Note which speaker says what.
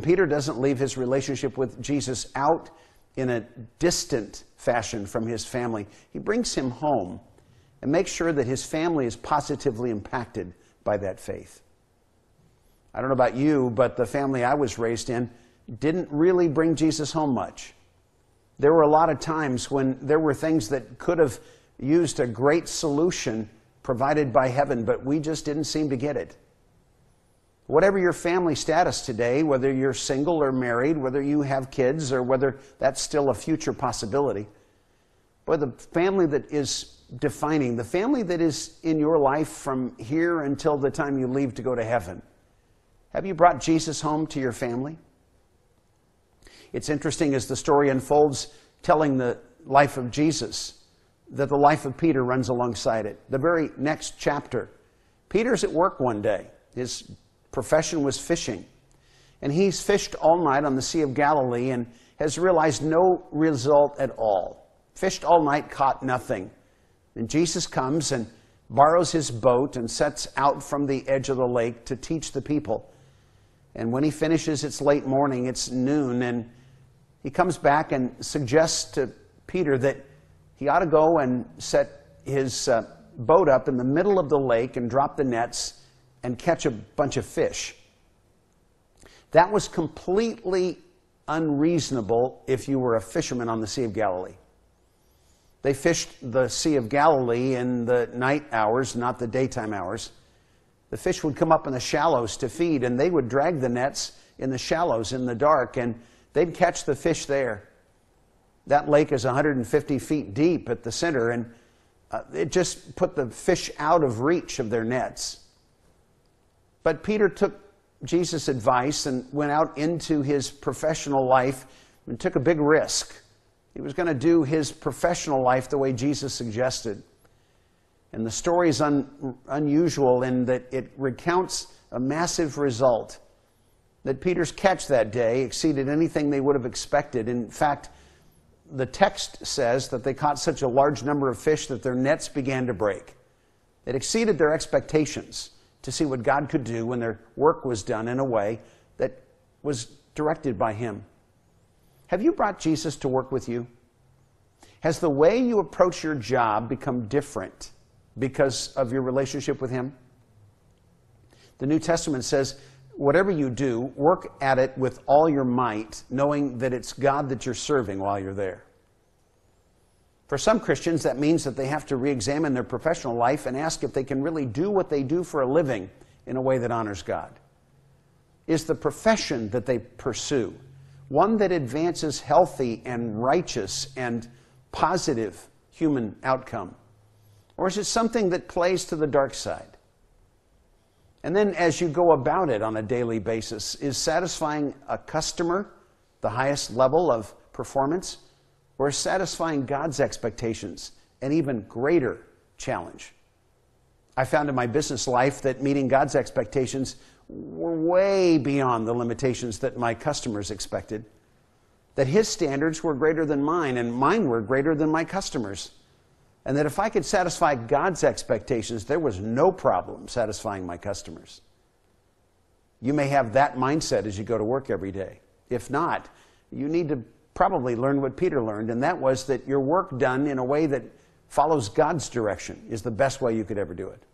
Speaker 1: Peter doesn't leave his relationship with Jesus out in a distant fashion from his family. He brings him home and makes sure that his family is positively impacted by that faith. I don't know about you, but the family I was raised in didn't really bring Jesus home much. There were a lot of times when there were things that could have used a great solution provided by heaven, but we just didn't seem to get it. Whatever your family status today, whether you're single or married, whether you have kids or whether that's still a future possibility, but the family that is defining, the family that is in your life from here until the time you leave to go to heaven, have you brought Jesus home to your family? It's interesting as the story unfolds, telling the life of Jesus, that the life of Peter runs alongside it. The very next chapter, Peter's at work one day. His profession was fishing. And he's fished all night on the Sea of Galilee and has realized no result at all. Fished all night, caught nothing. And Jesus comes and borrows his boat and sets out from the edge of the lake to teach the people. And when he finishes, it's late morning, it's noon, and he comes back and suggests to Peter that he ought to go and set his boat up in the middle of the lake and drop the nets and catch a bunch of fish. That was completely unreasonable if you were a fisherman on the Sea of Galilee. They fished the Sea of Galilee in the night hours, not the daytime hours. The fish would come up in the shallows to feed, and they would drag the nets in the shallows in the dark, and they'd catch the fish there. That lake is 150 feet deep at the center, and it just put the fish out of reach of their nets. But Peter took Jesus' advice and went out into his professional life and took a big risk. He was going to do his professional life the way Jesus suggested. And the story is unusual in that it recounts a massive result. That Peter's catch that day exceeded anything they would have expected. In fact, the text says that they caught such a large number of fish that their nets began to break. It exceeded their expectations to see what God could do when their work was done in a way that was directed by him. Have you brought Jesus to work with you? Has the way you approach your job become different because of your relationship with him? The New Testament says, whatever you do, work at it with all your might, knowing that it's God that you're serving while you're there. For some Christians, that means that they have to re-examine their professional life and ask if they can really do what they do for a living in a way that honors God. Is the profession that they pursue one that advances healthy and righteous and positive human outcome? Or is it something that plays to the dark side? And then as you go about it on a daily basis, is satisfying a customer the highest level of performance? Or is satisfying God's expectations an even greater challenge? I found in my business life that meeting God's expectations were way beyond the limitations that my customers expected. That his standards were greater than mine, and mine were greater than my customers'. And that if I could satisfy God's expectations, there was no problem satisfying my customers. You may have that mindset as you go to work every day. If not, you need to probably learn what Peter learned, and that was that your work done in a way that follows God's direction is the best way you could ever do it.